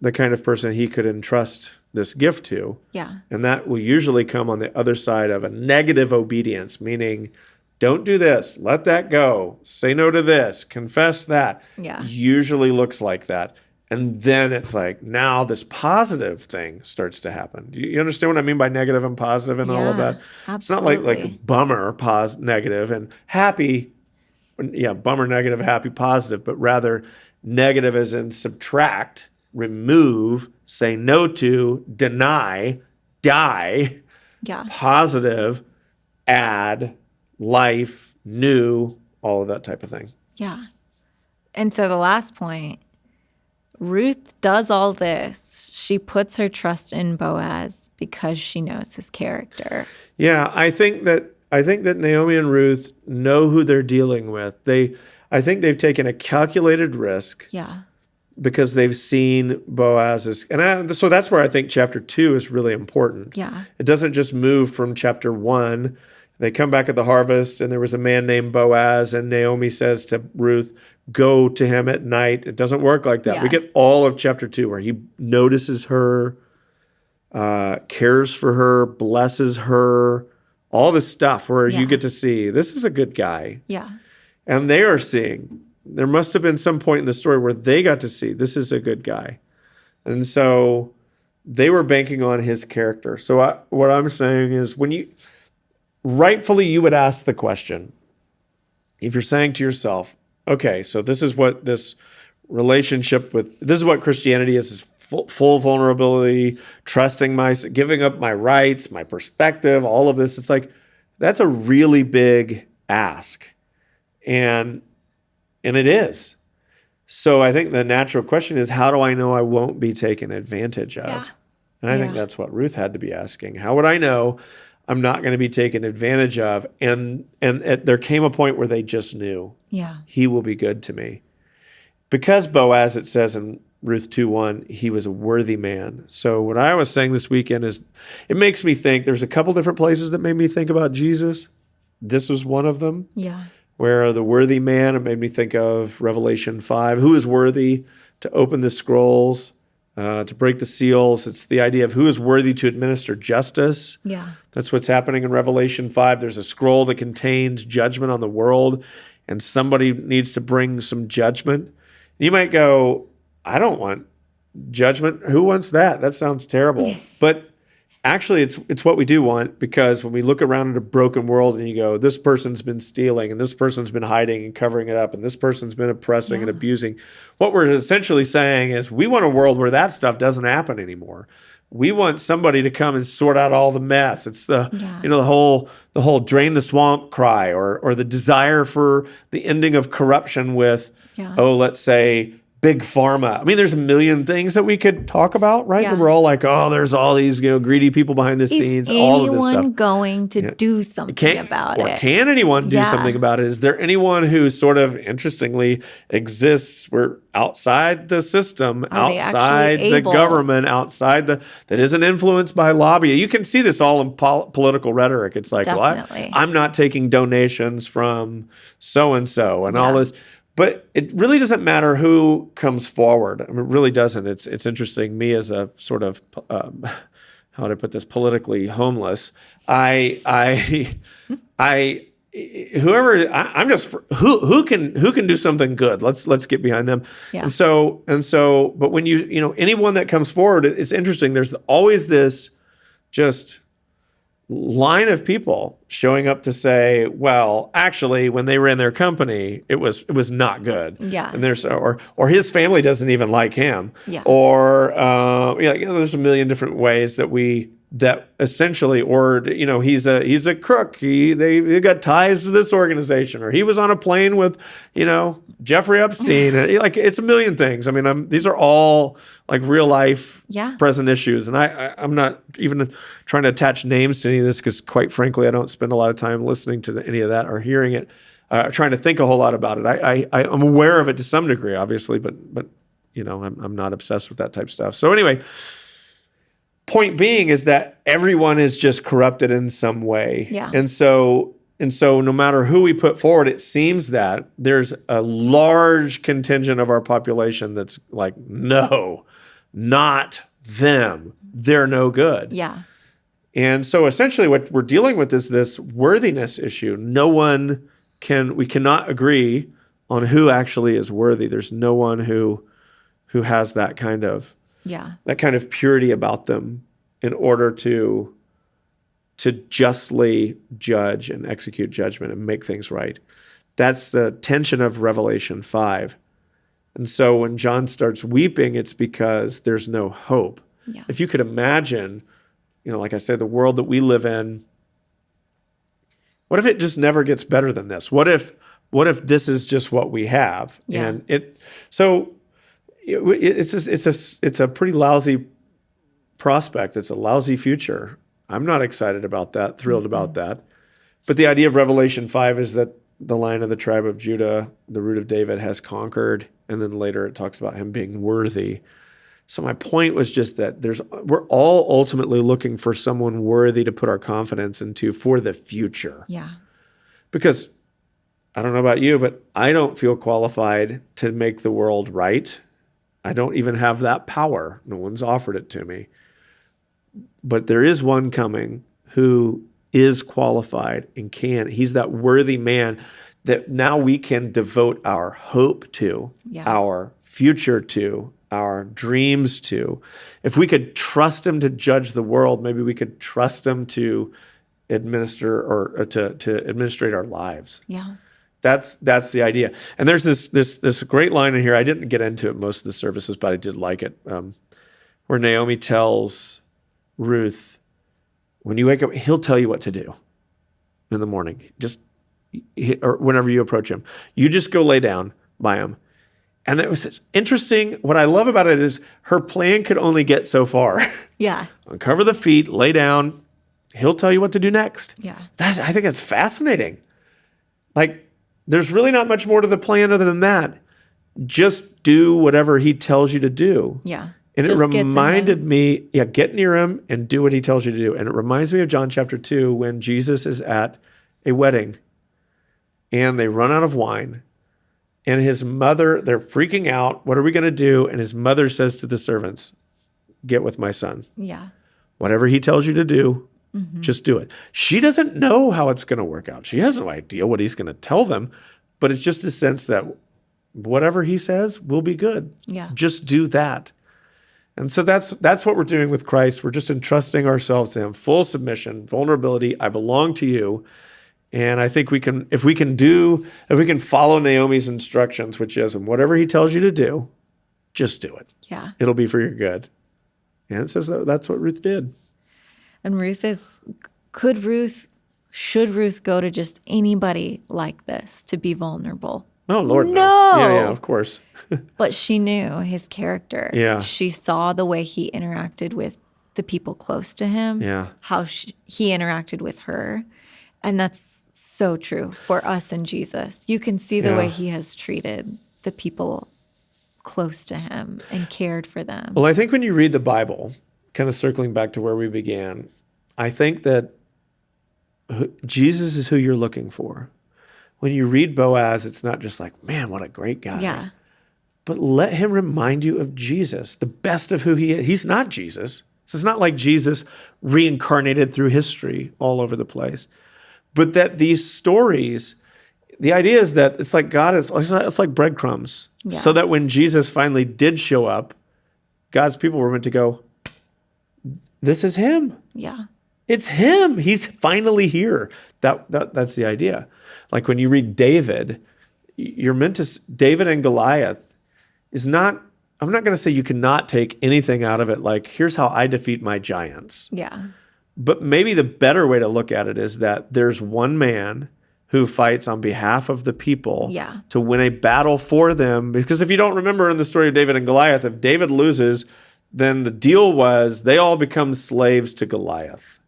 the kind of person he could entrust this gift to. Yeah. And that will usually come on the other side of a negative obedience, meaning don't do this, let that go, say no to this, confess that. Yeah. Usually looks like that. And then it's like, now this positive thing starts to happen. You understand what I mean by negative and positive and all of that? Absolutely. It's not like bummer, negative, and happy, bummer, negative, happy, positive, but rather negative as in subtract, remove, say no to, deny, die. Yeah. Positive, add, life, new, all of that type of thing. Yeah. And so the last point, Ruth does all this. She puts her trust in Boaz because she knows his character. Yeah, I think that Naomi and Ruth know who they're dealing with. I think they've taken a calculated risk. Yeah. Because they've seen Boaz's, so that's where I think chapter 2 is really important. Yeah. It doesn't just move from chapter 1. They come back at the harvest, and there was a man named Boaz, and Naomi says to Ruth, go to him at night. It doesn't work like that. Yeah. We get all of chapter 2 where he notices her, cares for her, blesses her, all this stuff where you get to see this is a good guy. Yeah. And they are seeing, there must have been some point in the story where they got to see this is a good guy. And so they were banking on his character. So what I'm saying is rightfully you would ask the question, if you're saying to yourself, okay, so this is what this is what Christianity is full vulnerability, trusting giving up my rights, my perspective, all of this. It's like, that's a really big ask. And it is. So I think the natural question is, how do I know I won't be taken advantage of? Yeah. And I think that's what Ruth had to be asking. How would I know I'm not going to be taken advantage of? And there came a point where they just knew. Yeah. He will be good to me. Because Boaz, it says in Ruth 2:1, he was a worthy man. So what I was saying this weekend is, it makes me think, there's a couple different places that made me think about Jesus. This was one of them. Yeah. Where the worthy man, it made me think of Revelation 5. Who is worthy to open the scrolls, to break the seals? It's the idea of who is worthy to administer justice. Yeah. That's what's happening in Revelation 5. There's a scroll that contains judgment on the world, and somebody needs to bring some judgment. You might go, I don't want judgment. Who wants that? That sounds terrible. But actually, it's what we do want, because when we look around at a broken world and you go, this person's been stealing, and this person's been hiding and covering it up, and this person's been oppressing and abusing, what we're essentially saying is we want a world where that stuff doesn't happen anymore. We want somebody to come and sort out all the mess. It's the Yeah. the whole drain the swamp cry, or the desire for the ending of corruption with, Yeah. let's say big pharma. I mean, there's a million things that we could talk about, right? Yeah. That we're all like, there's all these greedy people behind the scenes, all of this stuff. Is anyone going to do something about it? Can anyone do Yeah. something about it? Is there anyone who sort of interestingly exists? We're outside the system, Are they outside actually the able? government, outside that isn't influenced by lobby. You can see this all in political rhetoric. It's like, Definitely. I'm not taking donations from so-and-so and all Yeah. this. But it really doesn't matter who comes forward. I mean, it really doesn't. It's interesting. Me as a sort of how would I put this, politically homeless. I'm just who can do something good. Let's get behind them. Yeah. And so. But when anyone that comes forward, it's interesting. There's always this just line of people showing up to say, well, actually, when they ran their company, it was not good. Yeah. And or his family doesn't even like him. Yeah. Or there's a million different ways that essentially, or he's a crook. They got ties to this organization, or he was on a plane with Jeffrey Epstein. Like, it's a million things. I mean, these are all like real life, present issues, and I'm not even trying to attach names to any of this because, quite frankly, I don't spend a lot of time listening to any of that or hearing it, trying to think a whole lot about it. I'm aware of it to some degree, obviously, but I'm not obsessed with that type of stuff. So anyway. Point being is that everyone is just corrupted in some way. Yeah. And so no matter who we put forward, it seems that there's a large contingent of our population that's like, no, not them. They're no good. Yeah. And so essentially what we're dealing with is this worthiness issue. We cannot agree on who actually is worthy. There's no one who has that kind of purity about them in order to justly judge and execute judgment and make things right. That's the tension of Revelation 5. And so when John starts weeping, it's because there's no hope. Yeah. If you could imagine, like I said, the world that we live in, what if it just never gets better than this? What if this is just what we have? Yeah. And it's a pretty lousy prospect. It's a lousy future. I'm not excited about that, thrilled about that. But the idea of Revelation 5 is that the Lion of the tribe of Judah, the root of David, has conquered, and then later it talks about him being worthy. So my point was just that we're all ultimately looking for someone worthy to put our confidence into for the future. Yeah. Because I don't know about you, but I don't feel qualified to make the world right. I don't even have that power. No one's offered it to me. But there is one coming who is qualified and can. He's that worthy man that now we can devote our hope to, our future to, our dreams to. If we could trust him to judge the world, maybe we could trust him to administer or to administrate our lives. Yeah. That's the idea. And there's this great line in here. I didn't get into it most of the services, but I did like it, where Naomi tells Ruth, when you wake up, he'll tell you what to do in the morning. Or whenever you approach him, you just go lay down by him. And it was interesting. What I love about it is her plan could only get so far. Yeah. Uncover the feet, lay down. He'll tell you what to do next. Yeah. I think that's fascinating. Like, there's really not much more to the plan other than that. Just do whatever he tells you to do. Yeah. And Just it reminded me, get near him and do what he tells you to do. And it reminds me of John chapter 2 when Jesus is at a wedding and they run out of wine. And his mother, they're freaking out. What are we going to do? And his mother says to the servants, get with my son. Yeah. Whatever he tells you to do, just do it. She doesn't know how it's going to work out. She has no idea what he's going to tell them. But it's just a sense that whatever he says will be good. Yeah. Just do that. And so that's what we're doing with Christ. We're just entrusting ourselves to him. Full submission, vulnerability. I belong to you. And I think if we can follow Naomi's instructions, which is, whatever he tells you to do, just do it. Yeah. It'll be for your good. And it says that's what Ruth did. And should Ruth go to just anybody like this to be vulnerable? Oh, Lord, No. Yeah, of course. But she knew his character. Yeah. She saw the way he interacted with the people close to him, Yeah. how he interacted with her. And that's so true for us and Jesus. You can see the way he has treated the people close to him and cared for them. Well, I think when you read the Bible, kind of circling back to where we began, I think that Jesus is who you're looking for. When you read Boaz, it's not just like, man, what a great guy. Yeah. But let him remind you of Jesus, the best of who he is. He's not Jesus. This is not like Jesus reincarnated through history all over the place. But that these stories, the idea is that it's like it's like breadcrumbs. Yeah. So that when Jesus finally did show up, God's people were meant to go, this is him. Yeah. It's him. He's finally here. That's the idea. Like when you read David, you're meant to, David and Goliath is not, I'm not going to say you cannot take anything out of it. Like, here's how I defeat my giants. Yeah. But maybe the better way to look at it is that there's one man who fights on behalf of the people to win a battle for them. Because if you don't remember in the story of David and Goliath, if David loses, then the deal was they all become slaves to Goliath.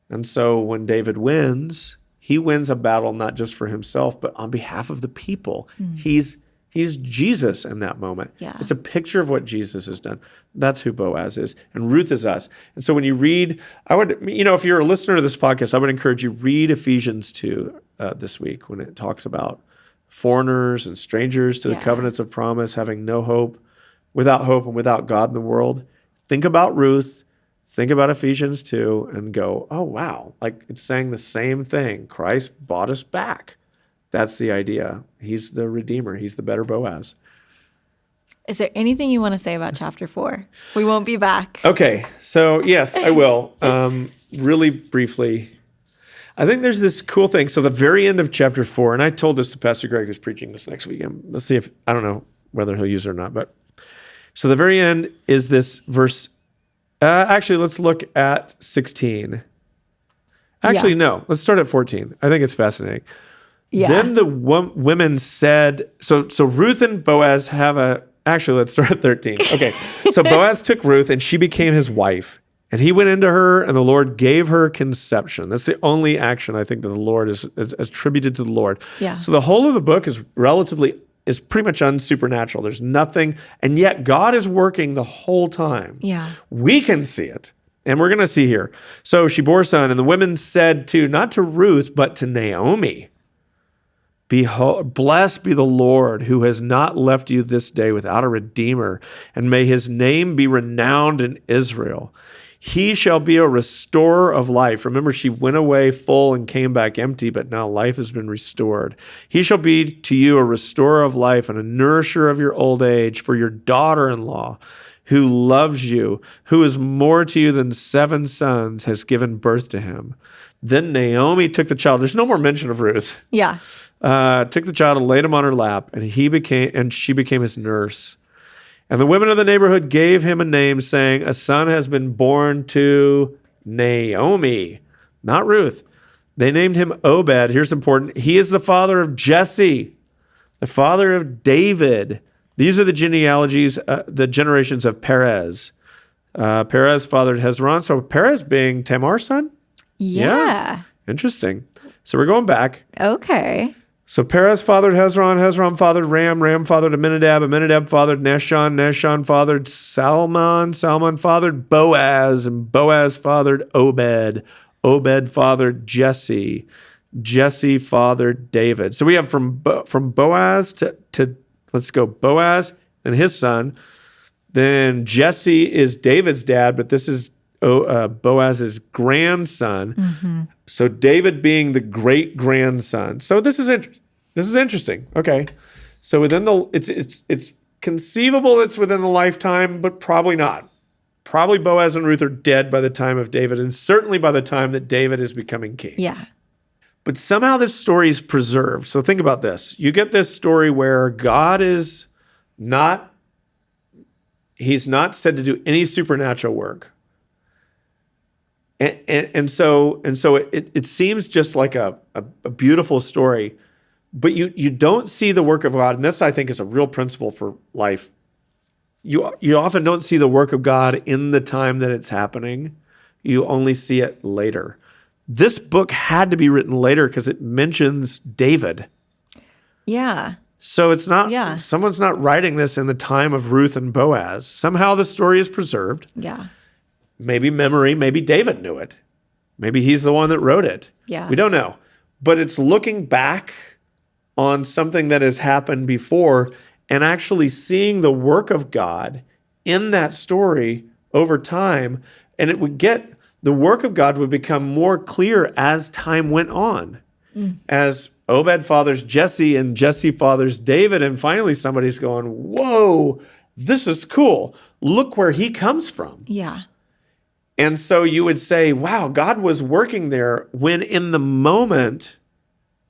And so when David wins, he wins a battle not just for himself, but on behalf of the people. He's Jesus in that moment. Yeah. It's a picture of what Jesus has done. That's who Boaz is. And Ruth is us. And so when you read, if you're a listener to this podcast, I would encourage you read Ephesians 2 this week when it talks about foreigners and strangers to the covenants of promise, having no hope, without hope and without God in the world. Think about Ruth. Think about Ephesians 2 and go, oh, wow. Like it's saying the same thing. Christ bought us back. That's the idea. He's the Redeemer. He's the better Boaz. Is there anything you want to say about chapter 4? We won't be back. Okay. So, yes, I will. Really briefly, I think there's this cool thing. So the very end of chapter 4, and I told this to Pastor Greg who's preaching this next weekend. Let's see I don't know whether he'll use it or not. But so the very end is this verse. Actually, let's look at 16. Actually, no. Let's start at 14. I think it's fascinating. Yeah. Then the women said, so Ruth and Boaz actually, let's start at 13. Okay. So Boaz took Ruth and she became his wife. And he went into her and the Lord gave her conception. That's the only action I think that the Lord is attributed to the Lord. Yeah. So the whole of the book is pretty much unsupernatural. There's nothing, and yet God is working the whole time. Yeah. We can see it, and we're going to see here. So she bore a son, and the women said not to Ruth, but to Naomi, "Behold, blessed be the Lord who has not left you this day without a redeemer, and may his name be renowned in Israel. He shall be a restorer of life." Remember, she went away full and came back empty, but now life has been restored. "He shall be to you a restorer of life and a nourisher of your old age, for your daughter-in-law, who loves you, who is more to you than 7 sons, has given birth to him." Then Naomi took the child. There's no more mention of Ruth. Yeah. Took the child and laid him on her lap, and she became his nurse. And the women of the neighborhood gave him a name, saying, "A son has been born to Naomi," not Ruth. They named him Obed. Here's important. He is the father of Jesse, the father of David. These are the genealogies, the generations of Perez. Perez fathered Hezron. So Perez being Tamar's son? Yeah. Interesting. So we're going back. Okay. So Perez fathered Hezron, Hezron fathered Ram, Ram fathered Amminadab, Amminadab fathered Nahshon, Nahshon fathered Salmon, Salmon fathered Boaz, and Boaz fathered Obed, Obed fathered Jesse, Jesse fathered David. So we have from Boaz to let's go, Boaz and his son. Then Jesse is David's dad, but this is Boaz's grandson. Mm-hmm. So David being the great grandson. So this is interesting. Okay, so within it's conceivable it's within the lifetime, but probably not. Probably Boaz and Ruth are dead by the time of David, and certainly by the time that David is becoming king. Yeah. But somehow this story is preserved. So think about this. You get this story where God is not. He's not said to do any supernatural work. And so it seems just like a beautiful story, but you don't see the work of God. And this, I think, is a real principle for life. You often don't see the work of God in the time that it's happening. You only see it later. This book had to be written later because it mentions David. Yeah. So it's not, someone's not writing this in the time of Ruth and Boaz. Somehow the story is preserved. Yeah. Maybe memory, maybe David knew it. Maybe he's the one that wrote it. Yeah. We don't know. But it's looking back on something that has happened before and actually seeing the work of God in that story over time. And the work of God would become more clear as time went on. As Obed fathers Jesse and Jesse fathers David, and finally somebody's going, whoa, this is cool. Look where he comes from. Yeah. And so you would say, wow, God was working there, when in the moment,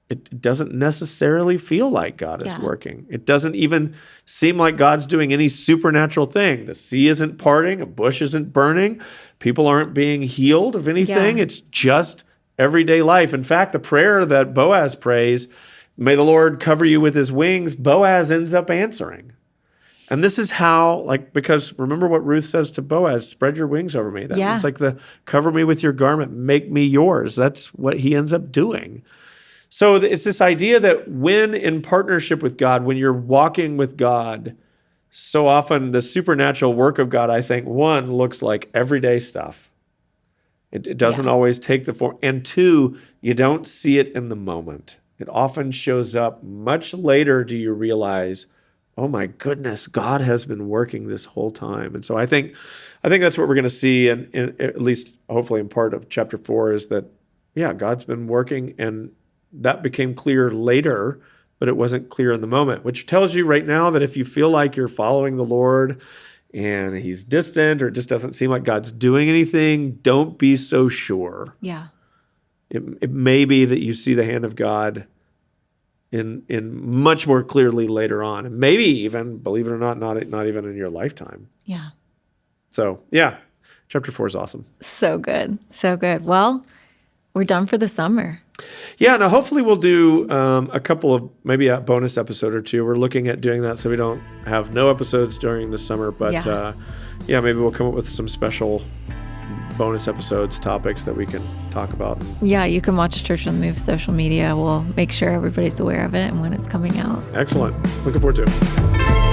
it doesn't necessarily feel like God is working. It doesn't even seem like God's doing any supernatural thing. The sea isn't parting, a bush isn't burning, people aren't being healed of anything. It's just everyday life. In fact, the prayer that Boaz prays, may the Lord cover you with his wings, Boaz ends up answering. And this is how, because remember what Ruth says to Boaz, spread your wings over me. It's like cover me with your garment, make me yours. That's what he ends up doing. So it's this idea that when in partnership with God, when you're walking with God, so often the supernatural work of God, I think, one, looks like everyday stuff. It doesn't always take the form. And two, you don't see it in the moment. It often shows up much later. Do you realize, oh my goodness, God has been working this whole time. And so I think that's what we're going to see, and at least hopefully in part of chapter 4, is that, God's been working, and that became clear later, but it wasn't clear in the moment, which tells you right now that if you feel like you're following the Lord and he's distant, or it just doesn't seem like God's doing anything, don't be so sure. Yeah. It may be that you see the hand of God in much more clearly later on. And maybe even, believe it or not even in your lifetime. Yeah. So, chapter 4 is awesome. So good. So good. Well, we're done for the summer. Yeah, now hopefully we'll do a couple of, maybe a bonus episode or two. We're looking at doing that so we don't have no episodes during the summer. But maybe we'll come up with some special bonus episodes, topics that we can talk about. Yeah, you can watch Church on the Move social media. We'll make sure everybody's aware of it and when it's coming out. Excellent. Looking forward to it.